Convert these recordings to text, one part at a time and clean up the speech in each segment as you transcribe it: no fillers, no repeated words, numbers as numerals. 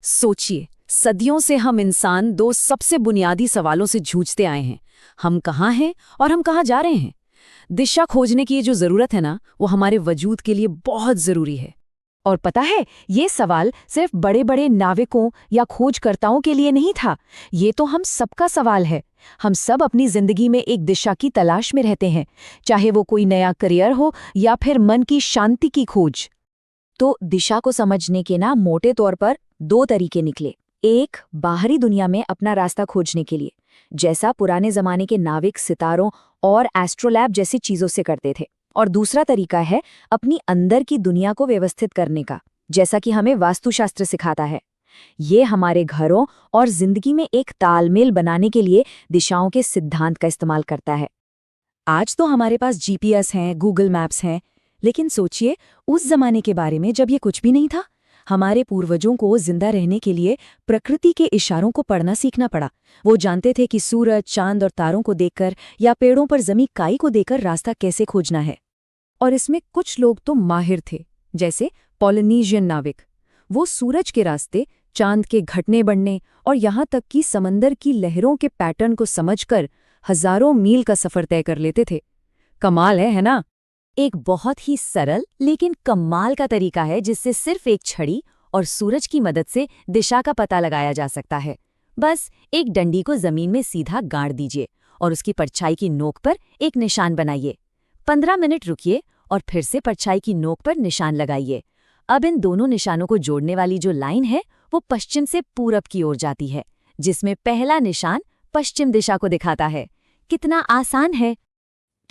सोचिए, सदियों से हम इंसान दो सबसे बुनियादी सवालों से जूझते आए हैं। हम कहाँ हैं और हम कहाँ जा रहे हैं। दिशा खोजने की ये जो जरूरत है ना, वो हमारे वजूद के लिए बहुत जरूरी है। और पता है, ये सवाल सिर्फ बड़े बड़े नाविकों या खोजकर्ताओं के लिए नहीं था। ये तो हम सबका सवाल है। हम सब अपनी जिंदगी में एक दिशा की तलाश में रहते हैं, चाहे वो कोई नया करियर हो या फिर मन की शांति की खोज। तो दिशा को समझने के ना मोटे तौर पर दो तरीके निकले। एक, बाहरी दुनिया में अपना रास्ता खोजने के लिए, जैसा पुराने जमाने के नाविक सितारों और एस्ट्रोलैब जैसी चीजों से करते थे। और दूसरा तरीका है अपनी अंदर की दुनिया को व्यवस्थित करने का, जैसा कि हमें वास्तुशास्त्र सिखाता है। ये हमारे घरों और जिंदगी में एक तालमेल बनाने के लिए दिशाओं के सिद्धांत का इस्तेमाल करता है। आज तो हमारे पास जीपीएस हैं, गूगल मैप्स हैं, लेकिन सोचिए उस जमाने के बारे में जब ये कुछ भी नहीं था। हमारे पूर्वजों को जिंदा रहने के लिए प्रकृति के इशारों को पढ़ना सीखना पड़ा। वो जानते थे कि सूरज, चांद और तारों को देखकर या पेड़ों पर जमी काई को देखकर रास्ता कैसे खोजना है। और इसमें कुछ लोग तो माहिर थे, जैसे पॉलिनीशियन नाविक। वो सूरज के रास्ते, चांद के घटने बढ़ने और यहाँ तक कि समंदर की लहरों के पैटर्न को समझकर हजारों मील का सफर तय कर लेते थे। कमाल है ना? एक बहुत ही सरल लेकिन कमाल का तरीका है जिससे सिर्फ एक छड़ी और सूरज की मदद से दिशा का पता लगाया जा सकता है। बस एक डंडी को जमीन में सीधा गाड़ दीजिए और उसकी परछाई की नोक पर एक निशान बनाइए। 15 मिनट रुकिए और फिर से परछाई की नोक पर निशान लगाइए। अब इन दोनों निशानों को जोड़ने वाली जो लाइन है वो पश्चिम से पूरब की ओर जाती है, जिसमें पहला निशान पश्चिम दिशा को दिखाता है। कितना आसान है।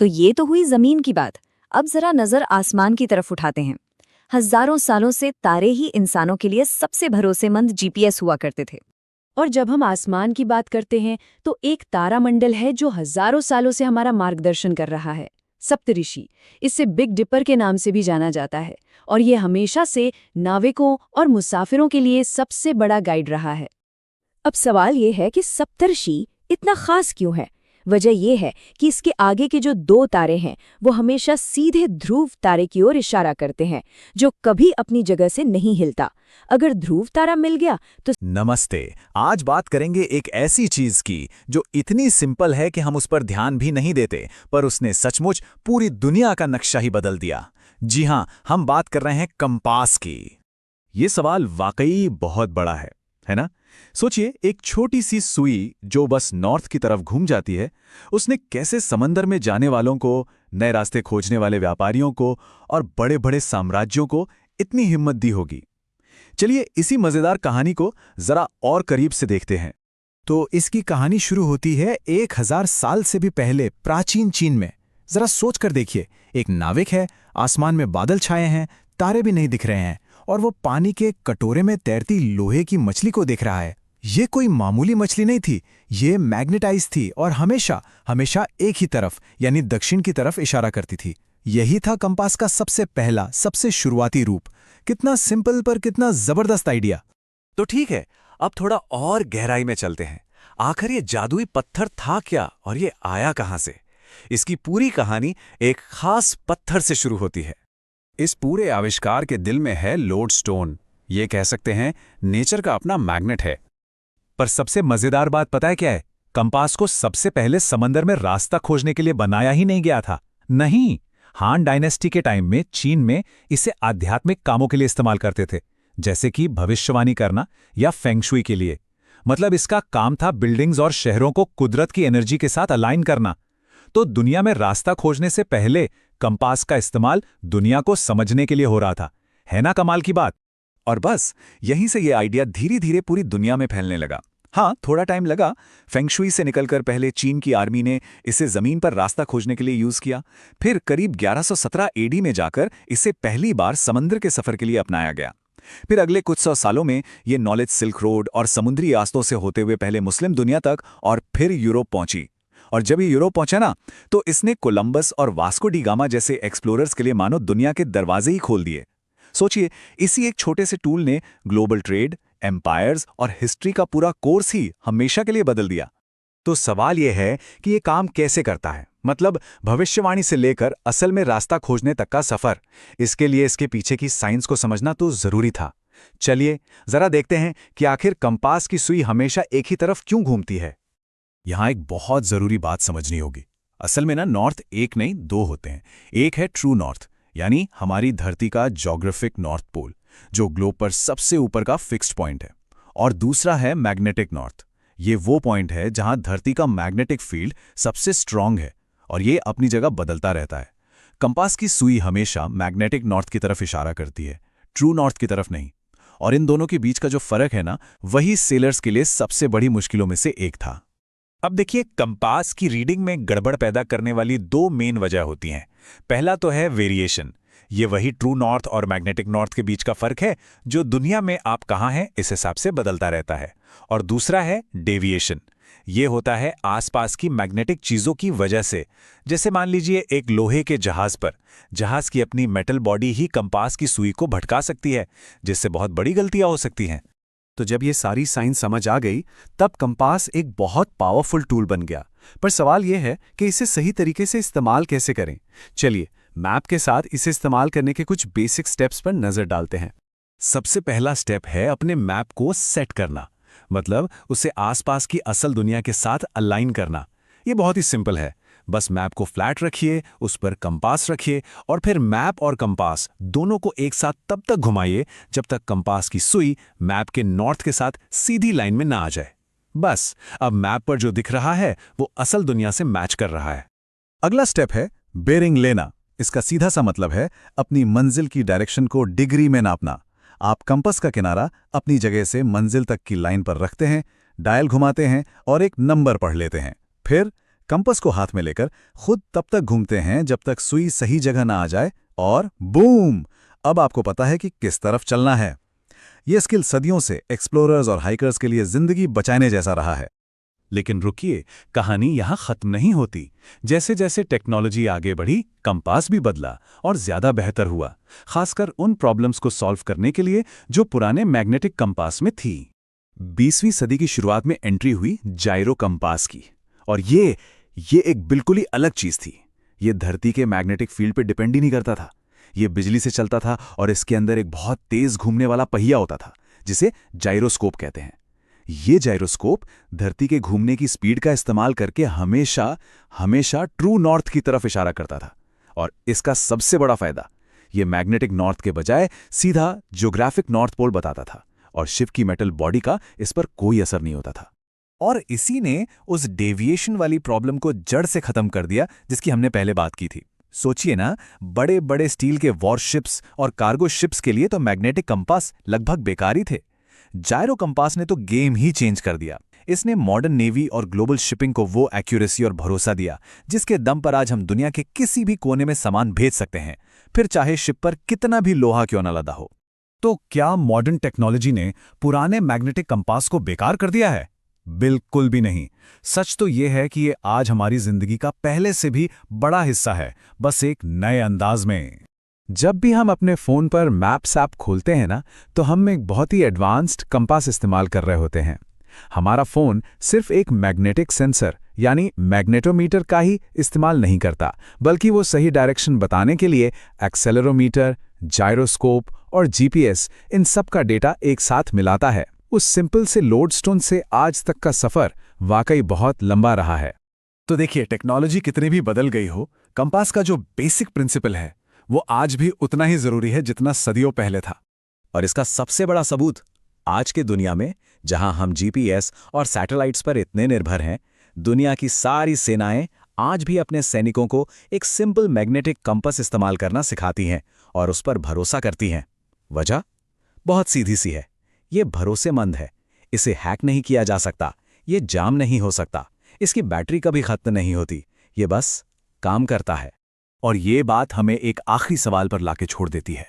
तो ये तो हुई जमीन की बात। अब जरा नजर आसमान की तरफ उठाते हैं। हजारों सालों से तारे ही इंसानों के लिए सबसे भरोसेमंद जीपीएस हुआ करते थे। और जब हम आसमान की बात करते हैं तो एक तारामंडल है जो हजारों सालों से हमारा मार्गदर्शन कर रहा है, सप्तऋषि। इसे बिग डिपर के नाम से भी जाना जाता है और ये हमेशा से नाविकों और मुसाफिरों के लिए सबसे बड़ा गाइड रहा है। अब सवाल ये है कि सप्तऋषि इतना खास क्यों है। वजह यह है कि इसके आगे के जो दो तारे हैं वो हमेशा सीधे ध्रुव तारे की ओर इशारा करते हैं, जो कभी अपनी जगह से नहीं हिलता। अगर ध्रुव तारा मिल गया तो नमस्ते। आज बात करेंगे एक ऐसी चीज की जो इतनी सिंपल है कि हम उस पर ध्यान भी नहीं देते, पर उसने सचमुच पूरी दुनिया का नक्शा ही बदल दिया। जी हां, हम बात कर रहे हैं कंपास की। ये सवाल वाकई बहुत बड़ा है ना? सोचिए, एक छोटी सी सुई जो बस नॉर्थ की तरफ घूम जाती है, उसने कैसे समंदर में जाने वालों को, नए रास्ते खोजने वाले व्यापारियों को और बड़े बड़े साम्राज्यों को इतनी हिम्मत दी होगी। चलिए इसी मजेदार कहानी को जरा और करीब से देखते हैं। तो इसकी कहानी शुरू होती है 1000 साल से भी पहले प्राचीन चीन में। जरा सोच कर देखिए, एक नाविक है, आसमान में बादल छाए हैं, तारे भी नहीं दिख रहे हैं, और वो पानी के कटोरे में तैरती लोहे की मछली को देख रहा है। ये कोई मामूली मछली नहीं थी, ये मैग्नेटाइज थी और हमेशा हमेशा एक ही तरफ यानी दक्षिण की तरफ इशारा करती थी। यही था कंपास का सबसे पहला, सबसे शुरुआती रूप। कितना सिंपल पर कितना जबरदस्त आइडिया। तो ठीक है, अब थोड़ा और गहराई में चलते हैं। आखिर ये जादुई पत्थर था क्या और ये आया कहां से? इसकी पूरी कहानी एक खास पत्थर से शुरू होती है। इस पूरे आविष्कार के दिल में है लोडस्टोन। ये कह सकते हैं नेचर का अपना मैग्नेट है। पर सबसे मजेदार बात पता है क्या है? कंपास को सबसे पहले समंदर में रास्ता खोजने के लिए बनाया ही नहीं गया था। नहीं, हान डायनेस्टी के टाइम में चीन में इसे आध्यात्मिक कामों के लिए इस्तेमाल करते थे, जैसे कि भविष्यवाणी करना या फेंगशुई के लिए। मतलब इसका काम था बिल्डिंग्स और शहरों को कुदरत की एनर्जी के साथ अलाइन करना। तो दुनिया में रास्ता खोजने से पहले कंपास का इस्तेमाल दुनिया को समझने के लिए हो रहा था। है ना कमाल की बात? और बस यहीं से ये आइडिया धीरे धीरे पूरी दुनिया में फैलने लगा। हाँ, थोड़ा टाइम लगा। फेंगशुई से निकलकर पहले चीन की आर्मी ने इसे जमीन पर रास्ता खोजने के लिए यूज किया। फिर करीब 1117 एडी में जाकर इसे पहली बार समंदर के सफर के लिए अपनाया गया। फिर अगले कुछ सौ सालों में ये नॉलेज सिल्क रोड और समुद्री रास्तों से होते हुए पहले मुस्लिम दुनिया तक और फिर यूरोप पहुंची। और जब ये यूरोप पहुंचा ना, तो इसने कोलंबस और वास्को डी गामा जैसे एक्सप्लोरर्स के लिए मानो दुनिया के दरवाजे ही खोल दिए। सोचिए, इसी एक छोटे से टूल ने ग्लोबल ट्रेड, एम्पायर्स और हिस्ट्री का पूरा कोर्स ही हमेशा के लिए बदल दिया। तो सवाल यह है कि ये काम कैसे करता है? मतलब भविष्यवाणी से लेकर असल में रास्ता खोजने तक का सफर। इसके लिए इसके पीछे की साइंस को समझना तो जरूरी था। चलिए जरा देखते हैं कि आखिर कंपास की सुई हमेशा एक ही तरफ क्यों घूमती है। यहाँ एक बहुत जरूरी बात समझनी होगी। असल में ना नॉर्थ एक नहीं दो होते हैं। एक है ट्रू नॉर्थ, यानी हमारी धरती का ज्योग्राफिक नॉर्थ पोल, जो ग्लोब पर सबसे ऊपर का फिक्स्ड पॉइंट है। और दूसरा है मैग्नेटिक नॉर्थ। ये वो पॉइंट है जहां धरती का मैग्नेटिक फील्ड सबसे स्ट्रांग है और ये अपनी जगह बदलता रहता है। कंपास की सुई हमेशा मैग्नेटिक नॉर्थ की तरफ इशारा करती है, ट्रू नॉर्थ की तरफ नहीं। और इन दोनों के बीच का जो फर्क है ना, वही सेलर्स के लिए सबसे बड़ी मुश्किलों में से एक था। अब देखिए, कंपास की रीडिंग में गड़बड़ पैदा करने वाली दो मेन वजह होती हैं। पहला तो है वेरिएशन। ये वही ट्रू नॉर्थ और मैग्नेटिक नॉर्थ के बीच का फर्क है जो दुनिया में आप कहाँ हैं इस हिसाब से बदलता रहता है। और दूसरा है डेविएशन। ये होता है आसपास की मैग्नेटिक चीजों की वजह से। जैसे मान लीजिए एक लोहे के जहाज पर जहाज की अपनी मेटल बॉडी ही कंपास की सुई को भटका सकती है, जिससे बहुत बड़ी गलतियां हो सकती हैं। तो जब ये सारी साइंस समझ आ गई, तब कंपास एक बहुत पावरफुल टूल बन गया। पर सवाल यह है कि इसे सही तरीके से इस्तेमाल कैसे करें। चलिए मैप के साथ इसे इस्तेमाल करने के कुछ बेसिक स्टेप्स पर नजर डालते हैं। सबसे पहला स्टेप है अपने मैप को सेट करना, मतलब उसे आसपास की असल दुनिया के साथ अलाइन करना। ये बहुत ही सिंपल है। बस मैप को फ्लैट रखिए, उस पर कंपास रखिए और फिर मैप और कंपास दोनों को एक साथ तब तक घुमाइए जब तक कंपास की सुई मैप के नॉर्थ के साथ सीधी लाइन में ना आ जाए। बस अब मैप पर जो दिख रहा है वो असल दुनिया से मैच कर रहा है। अगला स्टेप है बेरिंग लेना। इसका सीधा सा मतलब है अपनी मंजिल की डायरेक्शन को डिग्री में नापना। आप कंपास का किनारा अपनी जगह से मंजिल तक की लाइन पर रखते हैं, डायल घुमाते हैं और एक नंबर पढ़ लेते हैं। फिर कंपास को हाथ में लेकर खुद तब तक घूमते हैं जब तक सुई सही जगह ना आ जाए और बूम, अब आपको पता है कि किस तरफ चलना है। यह स्किल सदियों से एक्सप्लोरर्स और हाइकर्स के लिए जिंदगी बचाने जैसा रहा है। लेकिन रुकिए, कहानी यहां खत्म नहीं होती। जैसे जैसे टेक्नोलॉजी आगे बढ़ी, कंपास भी बदला और ज्यादा बेहतर हुआ, खासकर उन प्रॉब्लम्स को सॉल्व करने के लिए जो पुराने मैग्नेटिक कंपास में थी। 20वीं सदी की शुरुआत में एंट्री हुई जायरो कंपास की, और ये एक बिल्कुल ही अलग चीज थी। ये धरती के मैग्नेटिक फील्ड पे डिपेंड ही नहीं करता था। ये बिजली से चलता था और इसके अंदर एक बहुत तेज घूमने वाला पहिया होता था जिसे जाइरोस्कोप कहते हैं। ये जाइरोस्कोप धरती के घूमने की स्पीड का इस्तेमाल करके हमेशा ट्रू नॉर्थ की तरफ इशारा करता था। और इसका सबसे बड़ा फायदा, ये मैग्नेटिक नॉर्थ के बजाय सीधा ज्योग्राफिक नॉर्थ पोल बताता था और शिप की मेटल बॉडी का इस पर कोई असर नहीं होता था। और इसी ने उस डेविएशन वाली प्रॉब्लम को जड़ से खत्म कर दिया जिसकी हमने पहले बात की थी। सोचिए ना, बड़े बड़े स्टील के वॉरशिप्स और कार्गो शिप्स के लिए तो मैग्नेटिक कंपास लगभग बेकार ही थे। जायरो कंपास ने तो गेम ही चेंज कर दिया। इसने मॉडर्न नेवी और ग्लोबल शिपिंग को वो एक्यूरेसी और भरोसा दिया जिसके दम पर आज हम दुनिया के किसी भी कोने में सामान भेज सकते हैं, फिर चाहे शिप पर कितना भी लोहा क्यों न लदा हो। तो क्या मॉडर्न टेक्नोलॉजी ने पुराने मैग्नेटिक कंपास को बेकार कर दिया है? बिल्कुल भी नहीं। सच तो यह है कि ये आज हमारी जिंदगी का पहले से भी बड़ा हिस्सा है, बस एक नए अंदाज में। जब भी हम अपने फोन पर मैप्स ऐप खोलते हैं ना, तो हम एक बहुत ही एडवांस्ड कंपास इस्तेमाल कर रहे होते हैं। हमारा फोन सिर्फ एक मैग्नेटिक सेंसर यानी मैग्नेटोमीटर का ही इस्तेमाल नहीं करता, बल्कि वो सही डायरेक्शन बताने के लिए एक्सेलेरोमीटर, जाइरोस्कोप और जीपीएस, इन सब का डेटा एक साथ मिलाता है। उस सिंपल से लोडस्टोन से आज तक का सफर वाकई बहुत लंबा रहा है। तो देखिए, टेक्नोलॉजी कितनी भी बदल गई हो, कंपास का जो बेसिक प्रिंसिपल है वो आज भी उतना ही जरूरी है जितना सदियों पहले था। और इसका सबसे बड़ा सबूत, आज के दुनिया में जहां हम जीपीएस और सैटेलाइट्स पर इतने निर्भर हैं, दुनिया की सारी सेनाएं आज भी अपने सैनिकों को एक सिंपल मैग्नेटिक कंपास इस्तेमाल करना सिखाती हैं और उस पर भरोसा करती हैं। वजह बहुत सीधी सी है, ये भरोसेमंद है। इसे हैक नहीं किया जा सकता, ये जाम नहीं हो सकता, इसकी बैटरी कभी खत्म नहीं होती, ये बस काम करता है। और ये बात हमें एक आखिरी सवाल पर लाके छोड़ देती है।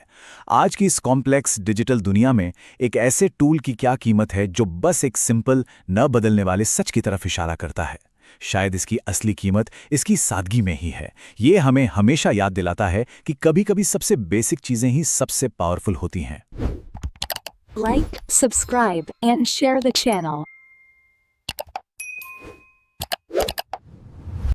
आज की इस कॉम्प्लेक्स डिजिटल दुनिया में एक ऐसे टूल की क्या कीमत है जो बस एक सिंपल, न बदलने वाले सच की तरफ इशारा करता है? शायद इसकी असली कीमत इसकी सादगी में ही है। ये हमें हमेशा याद दिलाता है कि कभी-कभी सबसे बेसिक चीजें ही सबसे पावरफुल होती हैं। Like, subscribe, and share the channel.